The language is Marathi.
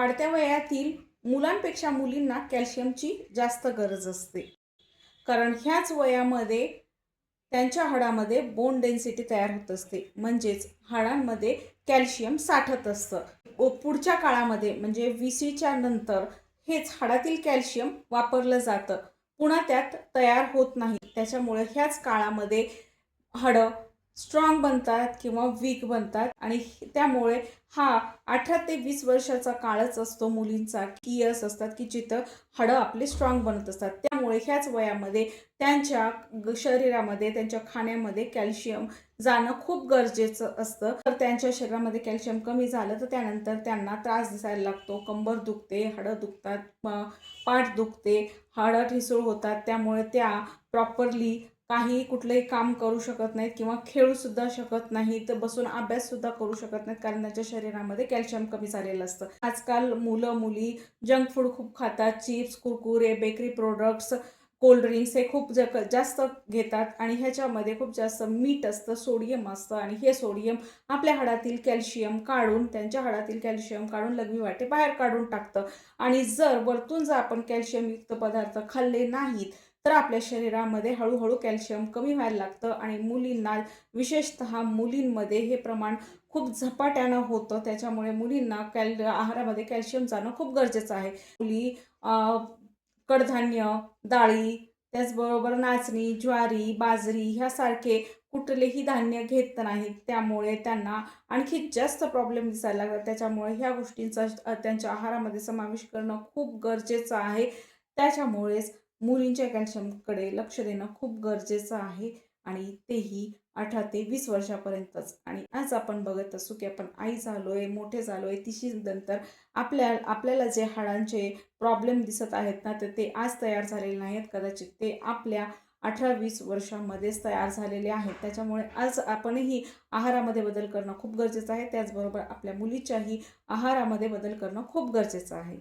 वाढत्या वयातील मुलांपेक्षा मुलींना कॅल्शियमची जास्त गरज असते, कारण ह्याच वयामध्ये त्यांच्या हाडामध्ये बोन डेन्सिटी तयार होत असते, म्हणजेच हाडांमध्ये कॅल्शियम साठत असतं. पुढच्या काळामध्ये म्हणजे 20च्या नंतर हेच हाडातील कॅल्शियम वापरलं जातं, पुन्हा त्यात तयार होत नाही. त्याच्यामुळे ह्याच काळामध्ये हाडं स्ट्रॉंग बनतात किंवा वीक बनतात आणि त्यामुळे हा 18 ते 20 वर्षाचा काळच असतो मुलींचा, की इयर्स असतात की जिथं हाडं आपले स्ट्रॉंग बनत असतात. त्यामुळे ह्याच वयामध्ये त्यांच्या शरीरामध्ये, त्यांच्या खाण्यामध्ये कॅल्शियम जाणं खूप गरजेचं असतं. तर त्यांच्या शरीरामध्ये कॅल्शियम कमी झालं तर त्यानंतर त्यांना त्रास दिसायला लागतो, कंबर दुखते, हाडं दुखतात, पाठ दुखते, हाडं ठिसूळ होतात. त्यामुळे त्या प्रॉपरली काही कुठलंही काम करू शकत नाहीत किंवा खेळूसुद्धा शकत नाहीत, तर बसून अभ्याससुद्धा करू शकत नाहीत, कारण त्यांच्या शरीरामध्ये कॅल्शियम कमी झालेलं असतं. आजकाल मुलं मुली जंक फूड खूप खातात, chips, Kurkure, bakery products, cold drinks हे खूप जास्त घेतात आणि ह्याच्यामध्ये खूप जास्त मीठ असतं, सोडियम असतं आणि हे सोडियम आपल्या हाडातील कॅल्शियम काढून, त्यांच्या हाडातील कॅल्शियम काढून लघवी वाटे बाहेर काढून टाकतं. आणि वरतून जर आपण कॅल्शियमयुक्त पदार्थ खाल्ले नाहीत तर आपल्या शरीरामध्ये हळूहळू कॅल्शियम कमी व्हायला लागतं आणि मुलींना, विशेषतः मुलींमध्ये हे प्रमाण खूप झपाट्यानं होतं. त्याच्यामुळे मुलींना आहारामध्ये कॅल्शियम जाणं खूप गरजेचं आहे. मुली कडधान्य, डाळी, त्याचबरोबर नाचणी, ज्वारी, बाजरी ह्यासारखे कुठलेही धान्य घेत नाहीत. त्यामुळे त्यांना आणखी जास्त प्रॉब्लेम दिसायला लागतात. त्याच्यामुळे ह्या गोष्टींचा त्यांच्या आहारामध्ये समावेश करणं खूप गरजेचं आहे. त्याच्यामुळेच मुलींच्या कॅल्शियमकडे लक्ष देणं खूप गरजेचं आहे आणि तेही 18 ते 20 वर्षापर्यंतच. आणि आज आपण बघत असू की आपण आई झालोय, मोठे झालोय, तिशी नंतर आपल्याला जे हाडांचे प्रॉब्लेम दिसत आहेत ना, तर ते आज तयार झालेले नाहीत. कदाचित ते आपल्या 18-20 वर्षांमध्येच तयार झालेले आहेत. त्याच्यामुळे आज आपणही आहारामध्ये बदल करणं खूप गरजेचं आहे. त्याचबरोबर आपल्या मुलीच्याही आहारामध्ये बदल करणं खूप गरजेचं आहे.